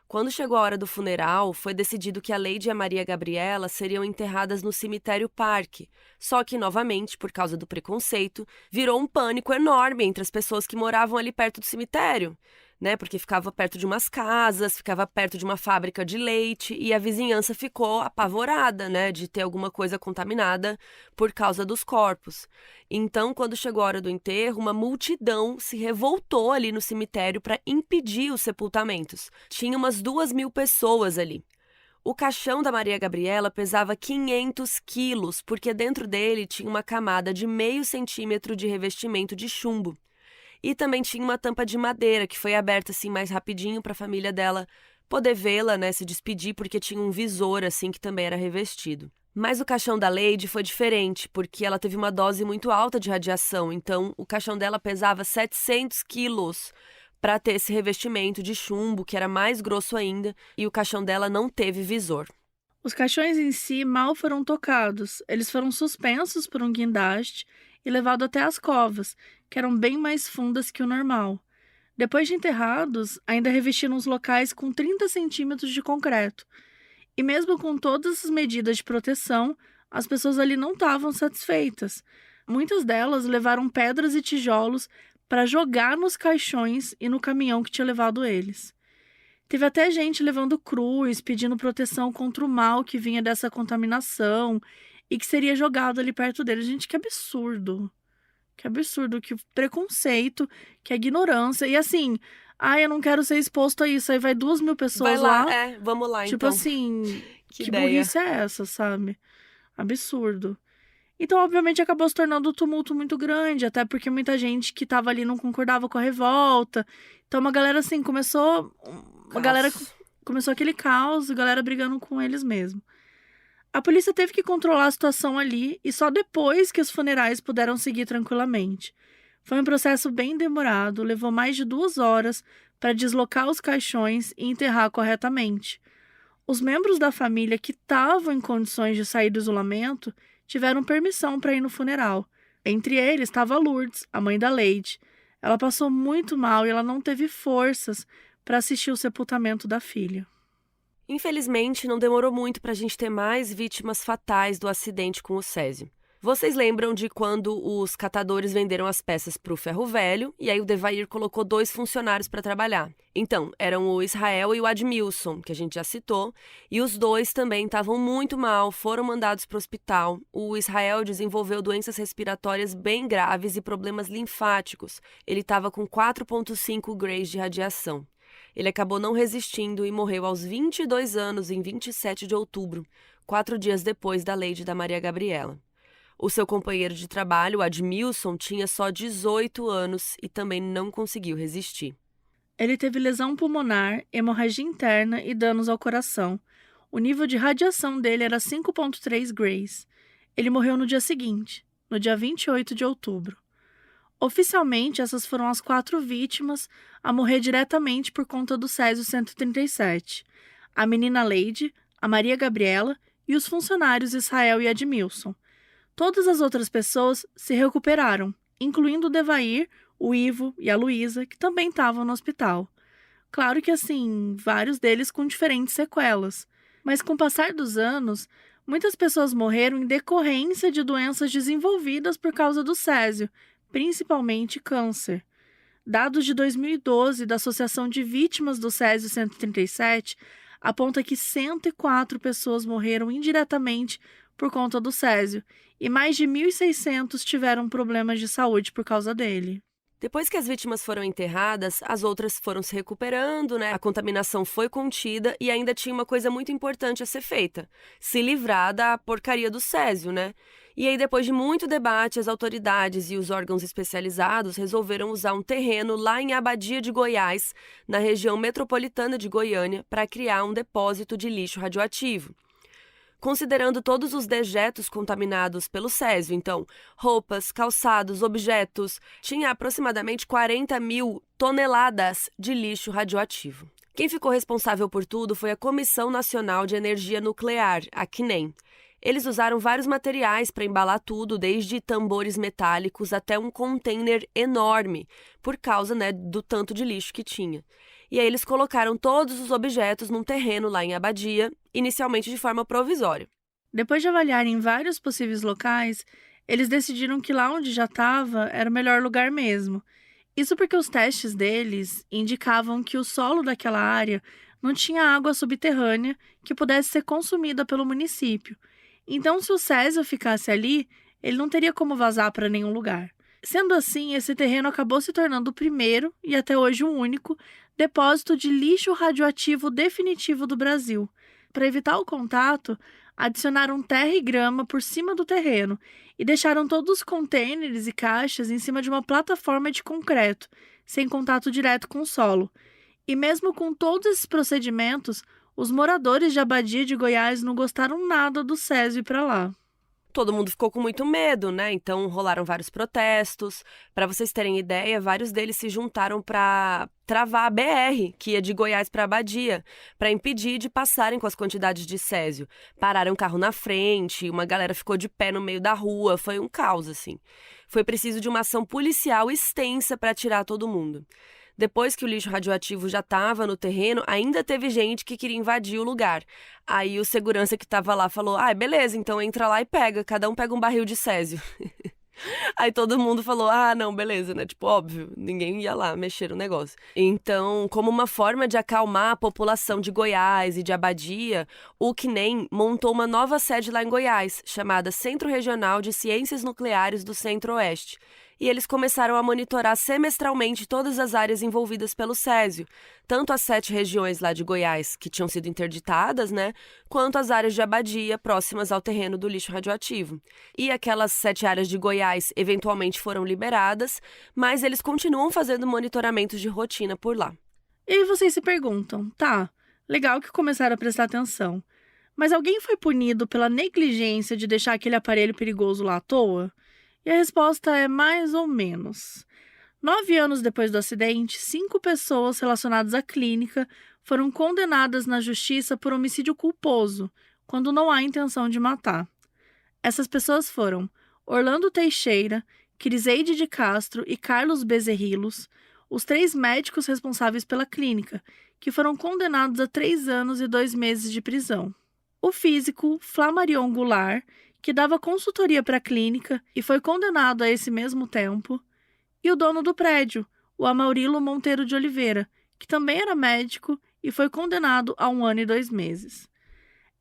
Quando chegou a hora do funeral, foi decidido que a Lady e a Maria Gabriela seriam enterradas no cemitério Parque. Só que, novamente, por causa do preconceito, virou um pânico enorme entre as pessoas que moravam ali perto do cemitério, né? Porque ficava perto de umas casas, ficava perto de uma fábrica de leite e a vizinhança ficou apavorada, né? De ter alguma coisa contaminada por causa dos corpos. Então, quando chegou a hora do enterro, uma multidão se revoltou ali no cemitério para impedir os sepultamentos. Tinha umas 2.000 pessoas ali. O caixão da Maria Gabriela pesava 500 quilos, porque dentro dele tinha uma camada de 0,5 centímetro de revestimento de chumbo. E também tinha uma tampa de madeira que foi aberta assim mais rapidinho para a família dela poder vê-la, né, se despedir, porque tinha um visor assim que também era revestido. Mas o caixão da Lady foi diferente, porque ela teve uma dose muito alta de radiação, então o caixão dela pesava 700 quilos para ter esse revestimento de chumbo, que era mais grosso ainda, e o caixão dela não teve visor. Os caixões em si mal foram tocados, eles foram suspensos por um guindaste e levados até as covas, que eram bem mais fundas que o normal. Depois de enterrados, ainda revestiram os locais com 30 centímetros de concreto. E mesmo com todas as medidas de proteção, as pessoas ali não estavam satisfeitas. Muitas delas levaram pedras e tijolos para jogar nos caixões e no caminhão que tinha levado eles. Teve até gente levando cruz, pedindo proteção contra o mal que vinha dessa contaminação e que seria jogado ali perto deles. Gente, que absurdo. Que absurdo, que preconceito, que ignorância. E assim, eu não quero ser exposto a isso. Aí vai 2.000 pessoas Vai lá, lá. vamos lá Tipo então. assim, que ideia. burrice é essa, sabe? Absurdo. Então, obviamente, acabou se tornando um tumulto muito grande, até porque muita gente que tava ali não concordava com a revolta. Então, uma galera, assim, começou aquele caos, a galera brigando com eles mesmo. A polícia teve que controlar a situação ali e só depois que os funerais puderam seguir tranquilamente. Foi um processo bem demorado, levou mais de 2 horas para deslocar os caixões e enterrar corretamente. Os membros da família que estavam em condições de sair do isolamento tiveram permissão para ir no funeral. Entre eles estava Lourdes, a mãe da Lady. Ela passou muito mal e ela não teve forças para assistir o sepultamento da filha. Infelizmente, não demorou muito para a gente ter mais vítimas fatais do acidente com o Césio. Vocês lembram de quando os catadores venderam as peças para o ferro velho e aí o Devair colocou 2 funcionários para trabalhar? Então, eram o Israel e o Admilson, que a gente já citou, e os 2 também estavam muito mal, foram mandados para o hospital. O Israel desenvolveu doenças respiratórias bem graves e problemas linfáticos. Ele estava com 4,5 grays de radiação. Ele acabou não resistindo e morreu aos 22 anos, em 27 de outubro, 4 dias depois da Lady da Maria Gabriela. O seu companheiro de trabalho, Admilson, tinha só 18 anos e também não conseguiu resistir. Ele teve lesão pulmonar, hemorragia interna e danos ao coração. O nível de radiação dele era 5,3 grays. Ele morreu no dia seguinte, no dia 28 de outubro. Oficialmente, essas foram as 4 vítimas a morrer diretamente por conta do Césio 137. A menina Lady, a Maria Gabriela e os funcionários Israel e Admilson. Todas as outras pessoas se recuperaram, incluindo o Devair, o Ivo e a Luísa, que também estavam no hospital. Claro que, assim, vários deles com diferentes sequelas. Mas com o passar dos anos, muitas pessoas morreram em decorrência de doenças desenvolvidas por causa do Césio, principalmente câncer. Dados de 2012 da Associação de Vítimas do Césio 137 aponta que 104 pessoas morreram indiretamente por conta do Césio e mais de 1.600 tiveram problemas de saúde por causa dele. Depois que as vítimas foram enterradas, as outras foram se recuperando, né? A contaminação foi contida e ainda tinha uma coisa muito importante a ser feita: se livrar da porcaria do césio, né? E aí, depois de muito debate, as autoridades e os órgãos especializados resolveram usar um terreno lá em Abadia de Goiás, na região metropolitana de Goiânia, para criar um depósito de lixo radioativo. Considerando todos os dejetos contaminados pelo césio, então, roupas, calçados, objetos, tinha aproximadamente 40 mil toneladas de lixo radioativo. Quem ficou responsável por tudo foi a Comissão Nacional de Energia Nuclear, a CNEM. Eles usaram vários materiais para embalar tudo, desde tambores metálicos até um container enorme, por causa, né, do tanto de lixo que tinha. E aí eles colocaram todos os objetos num terreno lá em Abadia, inicialmente de forma provisória. Depois de avaliarem vários possíveis locais, eles decidiram que lá onde já estava era o melhor lugar mesmo. Isso porque os testes deles indicavam que o solo daquela área não tinha água subterrânea que pudesse ser consumida pelo município. Então, se o césio ficasse ali, ele não teria como vazar para nenhum lugar. Sendo assim, esse terreno acabou se tornando o primeiro, e até hoje o único, depósito de lixo radioativo definitivo do Brasil. Para evitar o contato, adicionaram terra e grama por cima do terreno e deixaram todos os contêineres e caixas em cima de uma plataforma de concreto, sem contato direto com o solo. E mesmo com todos esses procedimentos, os moradores de Abadia de Goiás não gostaram nada do césio ir para lá. Todo mundo ficou com muito medo, né? Então rolaram vários protestos. Para vocês terem ideia, vários deles se juntaram para travar a BR, que ia de Goiás para Abadia, para impedir de passarem com as quantidades de césio. Pararam o carro na frente, uma galera ficou de pé no meio da rua, foi um caos, assim. Foi preciso de uma ação policial extensa para tirar todo mundo. Depois que o lixo radioativo já estava no terreno, ainda teve gente que queria invadir o lugar. Aí o segurança que estava lá falou: beleza, então entra lá e pega, cada um pega um barril de césio. Aí todo mundo falou: não, beleza, né? Tipo, óbvio, ninguém ia lá mexer no negócio. Então, como uma forma de acalmar a população de Goiás e de Abadia, o CNEM montou uma nova sede lá em Goiás, chamada Centro Regional de Ciências Nucleares do Centro-Oeste. E eles começaram a monitorar semestralmente todas as áreas envolvidas pelo césio, tanto as 7 regiões lá de Goiás, que tinham sido interditadas, né, quanto as áreas de Abadia, próximas ao terreno do lixo radioativo. E aquelas 7 áreas de Goiás eventualmente foram liberadas, mas eles continuam fazendo monitoramentos de rotina por lá. E aí vocês se perguntam, tá, legal que começaram a prestar atenção, mas alguém foi punido pela negligência de deixar aquele aparelho perigoso lá à toa? E a resposta é mais ou menos. 9 anos depois do acidente, 5 pessoas relacionadas à clínica foram condenadas na justiça por homicídio culposo, quando não há intenção de matar. Essas pessoas foram Orlando Teixeira, Criseide de Castro e Carlos Bezerrilos, os 3 médicos responsáveis pela clínica, que foram condenados a 3 anos e 2 meses de prisão. O físico Flamarion Goulart, que dava consultoria para a clínica e foi condenado a esse mesmo tempo, e o dono do prédio, o Amaurilo Monteiro de Oliveira, que também era médico e foi condenado a 1 ano e 2 meses.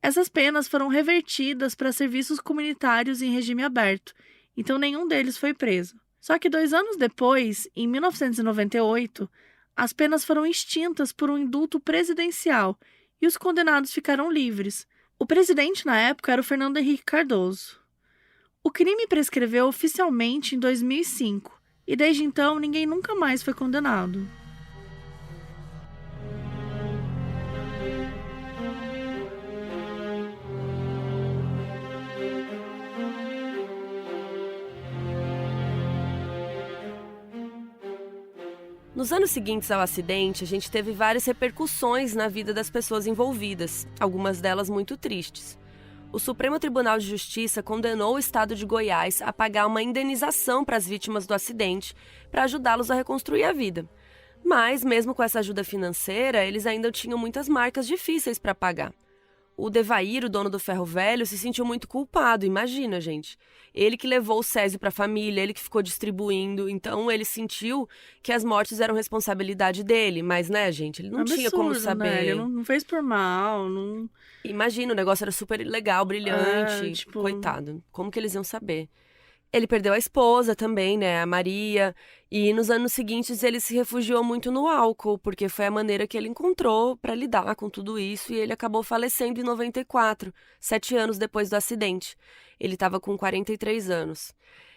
Essas penas foram revertidas para serviços comunitários em regime aberto, então nenhum deles foi preso. Só que 2 anos depois, em 1998, as penas foram extintas por um indulto presidencial e os condenados ficaram livres. O presidente na época era o Fernando Henrique Cardoso. O crime prescreveu oficialmente em 2005 e desde então ninguém nunca mais foi condenado. Nos anos seguintes ao acidente, a gente teve várias repercussões na vida das pessoas envolvidas, algumas delas muito tristes. O Supremo Tribunal de Justiça condenou o estado de Goiás a pagar uma indenização para as vítimas do acidente para ajudá-los a reconstruir a vida. Mas, mesmo com essa ajuda financeira, eles ainda tinham muitas marcas difíceis para pagar. O Devair, o dono do ferro velho, se sentiu muito culpado, imagina, gente. Ele que levou o césio para a família, ele que ficou distribuindo, então ele sentiu que as mortes eram responsabilidade dele, mas, né, gente, ele não tinha como saber. Né? Ele não fez por mal, não... Imagina, o negócio era super legal, brilhante, tipo... coitado, como que eles iam saber? Ele perdeu a esposa também, né, a Maria, e nos anos seguintes ele se refugiou muito no álcool, porque foi a maneira que ele encontrou para lidar com tudo isso, e ele acabou falecendo em 94, 7 anos depois do acidente. Ele estava com 43 anos.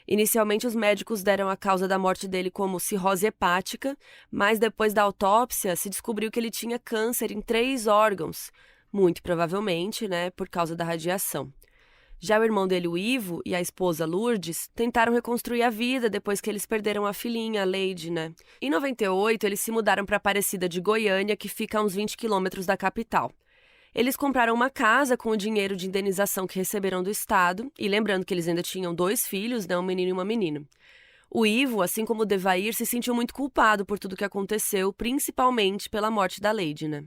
Inicialmente, os médicos deram a causa da morte dele como cirrose hepática, mas depois da autópsia se descobriu que ele tinha câncer em 3 órgãos, muito provavelmente, né, por causa da radiação. Já o irmão dele, o Ivo, e a esposa Lourdes tentaram reconstruir a vida depois que eles perderam a filhinha, a Leide, né? Em 98, eles se mudaram para Aparecida de Goiânia, que fica a uns 20 quilômetros da capital. Eles compraram uma casa com o dinheiro de indenização que receberam do Estado, e lembrando que eles ainda tinham 2 filhos, né, um menino e uma menina. O Ivo, assim como o Devair, se sentiu muito culpado por tudo que aconteceu, principalmente pela morte da Leide, né?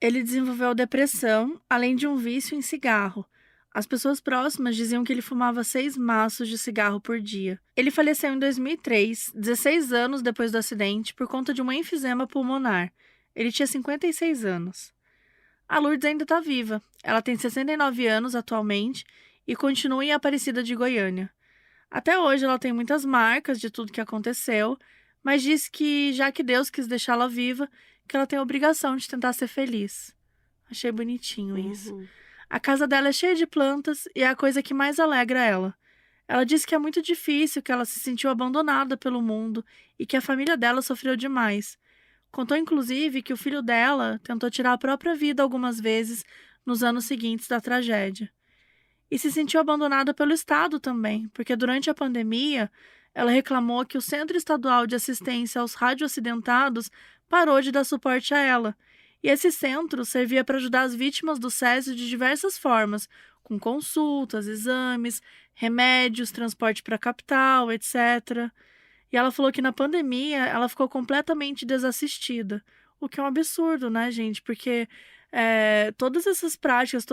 Ele desenvolveu depressão, além de um vício em cigarro. As pessoas próximas diziam que ele fumava 6 maços de cigarro por dia. Ele faleceu em 2003, 16 anos depois do acidente, por conta de uma enfisema pulmonar. Ele tinha 56 anos. A Lourdes ainda está viva. Ela tem 69 anos atualmente e continua em Aparecida de Goiânia. Até hoje ela tem muitas marcas de tudo que aconteceu, mas disse que, já que Deus quis deixá-la viva, que ela tem a obrigação de tentar ser feliz. Achei bonitinho isso. A casa dela é cheia de plantas e é a coisa que mais alegra ela. Ela disse que é muito difícil, que ela se sentiu abandonada pelo mundo e que a família dela sofreu demais. Contou, inclusive, que o filho dela tentou tirar a própria vida algumas vezes nos anos seguintes da tragédia. E se sentiu abandonada pelo Estado também, porque durante a pandemia, ela reclamou que o Centro Estadual de Assistência aos Radioacidentados parou de dar suporte a ela. E esse centro servia para ajudar as vítimas do Césio de diversas formas, com consultas, exames, remédios, transporte para a capital, etc. E ela falou que na pandemia ela ficou completamente desassistida, o que é um absurdo, né, gente? Porque todas essas práticas,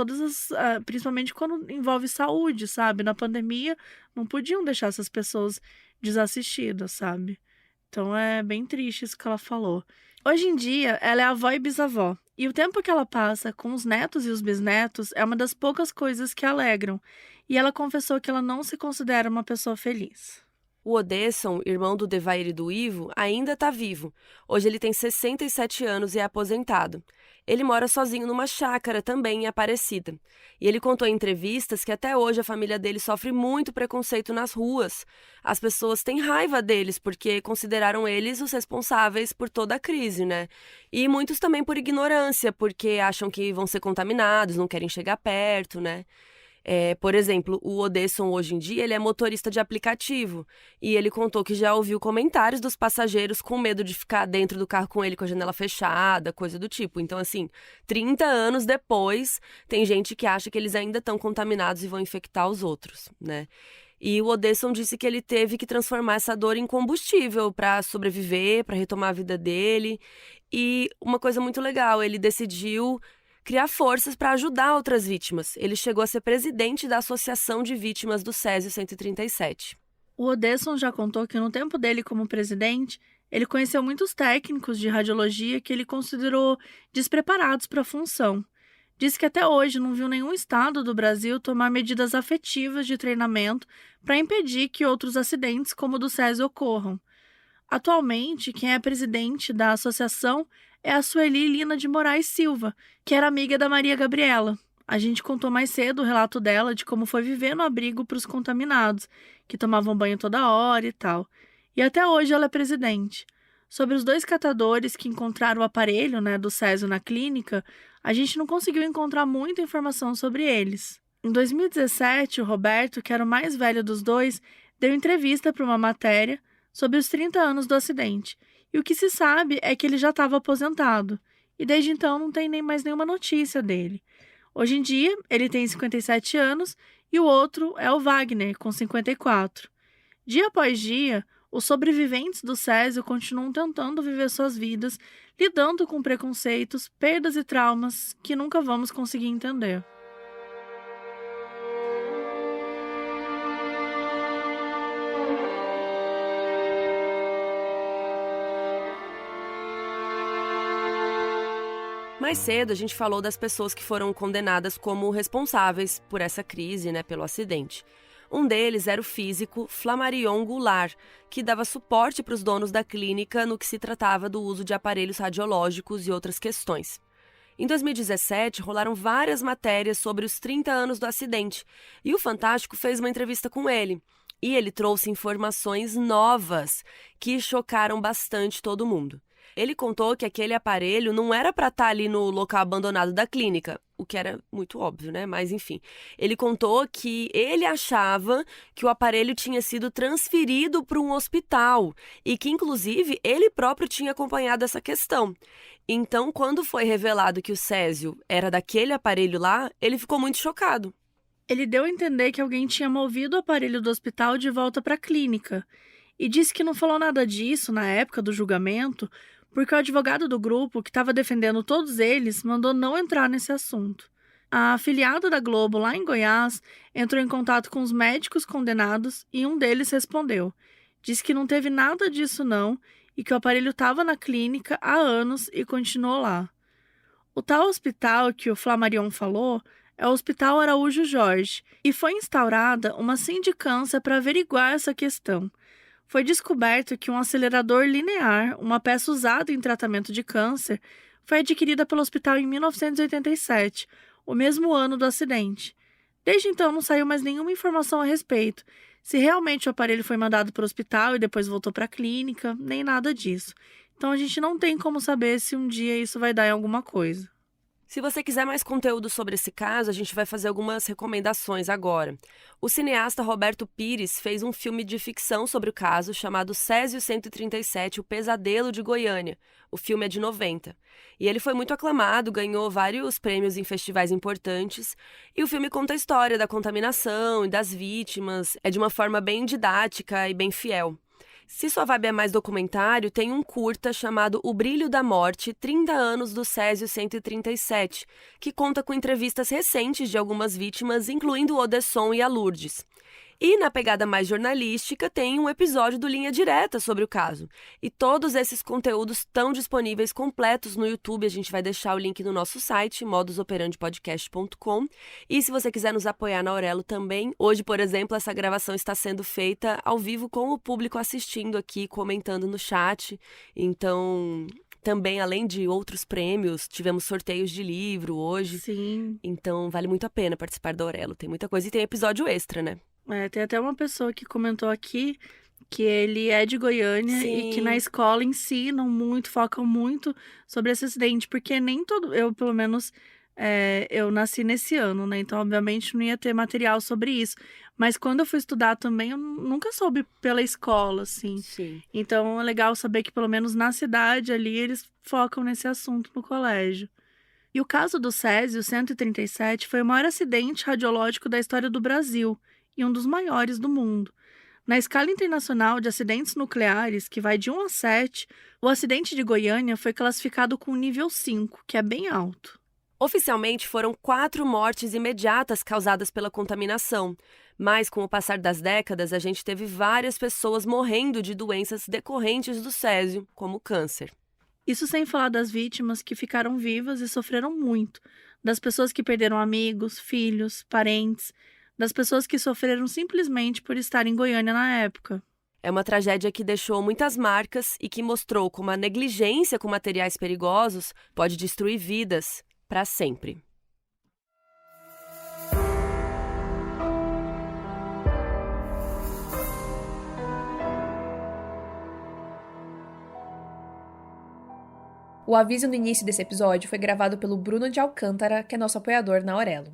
principalmente quando envolve saúde, sabe? Na pandemia não podiam deixar essas pessoas desassistidas, sabe? Então é bem triste isso que ela falou. Hoje em dia, ela é avó e bisavó, e o tempo que ela passa com os netos e os bisnetos é uma das poucas coisas que a alegram, e ela confessou que ela não se considera uma pessoa feliz. O Odesson, irmão do Devair e do Ivo, ainda está vivo. Hoje ele tem 67 anos e é aposentado. Ele mora sozinho numa chácara, também em Aparecida. E ele contou em entrevistas que até hoje a família dele sofre muito preconceito nas ruas. As pessoas têm raiva deles porque consideraram eles os responsáveis por toda a crise, né? E muitos também por ignorância, porque acham que vão ser contaminados, não querem chegar perto, né? Por exemplo, o Odesson hoje em dia ele é motorista de aplicativo e ele contou que já ouviu comentários dos passageiros com medo de ficar dentro do carro com ele com a janela fechada, coisa do tipo. Então, assim, 30 anos depois, tem gente que acha que eles ainda estão contaminados e vão infectar os outros, né? E o Odesson disse que ele teve que transformar essa dor em combustível para sobreviver, para retomar a vida dele. E uma coisa muito legal, ele decidiu criar forças para ajudar outras vítimas. Ele chegou a ser presidente da Associação de Vítimas do Césio 137. O Odesson já contou que no tempo dele como presidente, ele conheceu muitos técnicos de radiologia que ele considerou despreparados para a função. Disse que até hoje não viu nenhum estado do Brasil tomar medidas afetivas de treinamento para impedir que outros acidentes como o do Césio ocorram. Atualmente, quem é presidente da associação é a Sueli Lina de Moraes Silva, que era amiga da Maria Gabriela. A gente contou mais cedo o relato dela de como foi viver no abrigo para os contaminados, que tomavam banho toda hora e tal. E até hoje ela é presidente. Sobre os 2 catadores que encontraram o aparelho, do Césio na clínica, a gente não conseguiu encontrar muita informação sobre eles. Em 2017, o Roberto, que era o mais velho dos 2, deu entrevista para uma matéria sobre os 30 anos do acidente. E o que se sabe é que ele já estava aposentado, e desde então não tem nem mais nenhuma notícia dele. Hoje em dia, ele tem 57 anos e o outro é o Wagner, com 54. Dia após dia, os sobreviventes do Césio continuam tentando viver suas vidas, lidando com preconceitos, perdas e traumas que nunca vamos conseguir entender. Mais cedo, a gente falou das pessoas que foram condenadas como responsáveis por essa crise, pelo acidente. Um deles era o físico Flammarion Goulart, que dava suporte para os donos da clínica no que se tratava do uso de aparelhos radiológicos e outras questões. Em 2017, rolaram várias matérias sobre os 30 anos do acidente, e o Fantástico fez uma entrevista com ele. E ele trouxe informações novas que chocaram bastante todo mundo. Ele contou que aquele aparelho não era para estar ali no local abandonado da clínica, o que era muito óbvio, né? Mas enfim, ele contou que ele achava que o aparelho tinha sido transferido para um hospital e que, inclusive, ele próprio tinha acompanhado essa questão. Então, quando foi revelado que o césio era daquele aparelho lá, ele ficou muito chocado. Ele deu a entender que alguém tinha movido o aparelho do hospital de volta para a clínica e disse que não falou nada disso na época do julgamento, porque o advogado do grupo, que estava defendendo todos eles, mandou não entrar nesse assunto. A afiliada da Globo lá em Goiás entrou em contato com os médicos condenados e um deles respondeu. Disse que não teve nada disso não e que o aparelho estava na clínica há anos e continuou lá. O tal hospital que o Flammarion falou é o Hospital Araújo Jorge e foi instaurada uma sindicância para averiguar essa questão. Foi descoberto que um acelerador linear, uma peça usada em tratamento de câncer, foi adquirida pelo hospital em 1987, o mesmo ano do acidente. Desde então não saiu mais nenhuma informação a respeito, se realmente o aparelho foi mandado para o hospital e depois voltou para a clínica, nem nada disso. Então a gente não tem como saber se um dia isso vai dar em alguma coisa. Se você quiser mais conteúdo sobre esse caso, a gente vai fazer algumas recomendações agora. O cineasta Roberto Pires fez um filme de ficção sobre o caso chamado Césio 137, O Pesadelo de Goiânia. O filme é de 90. E ele foi muito aclamado, ganhou vários prêmios em festivais importantes. E o filme conta a história da contaminação e das vítimas. É de uma forma bem didática e bem fiel. Se sua vibe é mais documentário, tem um curta chamado O Brilho da Morte, 30 anos do Césio 137, que conta com entrevistas recentes de algumas vítimas, incluindo o Odesson e a Lourdes. E na pegada mais jornalística, tem um episódio do Linha Direta sobre o caso. E todos esses conteúdos estão disponíveis completos no YouTube. A gente vai deixar o link no nosso site, modusoperandipodcast.com. E se você quiser nos apoiar na Aurelo também, hoje, por exemplo, essa gravação está sendo feita ao vivo com o público assistindo aqui, comentando no chat. Então, também, além de outros prêmios, tivemos sorteios de livro hoje. Sim. Então, vale muito a pena participar da Aurelo. Tem muita coisa e tem episódio extra, né? Tem até uma pessoa que comentou aqui que ele é de Goiânia. Sim. E que na escola ensinam muito, focam muito sobre esse acidente, porque nem todo... Eu, pelo menos, eu nasci nesse ano, né? Então, obviamente, não ia ter material sobre isso. Mas quando eu fui estudar também, eu nunca soube pela escola, assim. Sim. Então, é legal saber que, pelo menos na cidade ali, eles focam nesse assunto no colégio. E o caso do Césio 137 foi o maior acidente radiológico da história do Brasil e um dos maiores do mundo. Na escala internacional de acidentes nucleares, que vai de 1 a 7, o acidente de Goiânia foi classificado com nível 5, que é bem alto. Oficialmente, foram 4 mortes imediatas causadas pela contaminação, mas com o passar das décadas, a gente teve várias pessoas morrendo de doenças decorrentes do césio, como câncer. Isso sem falar das vítimas que ficaram vivas e sofreram muito, das pessoas que perderam amigos, filhos, parentes, das pessoas que sofreram simplesmente por estar em Goiânia na época. É uma tragédia que deixou muitas marcas e que mostrou como a negligência com materiais perigosos pode destruir vidas para sempre. O aviso no início desse episódio foi gravado pelo Bruno de Alcântara, que é nosso apoiador na Aurelo.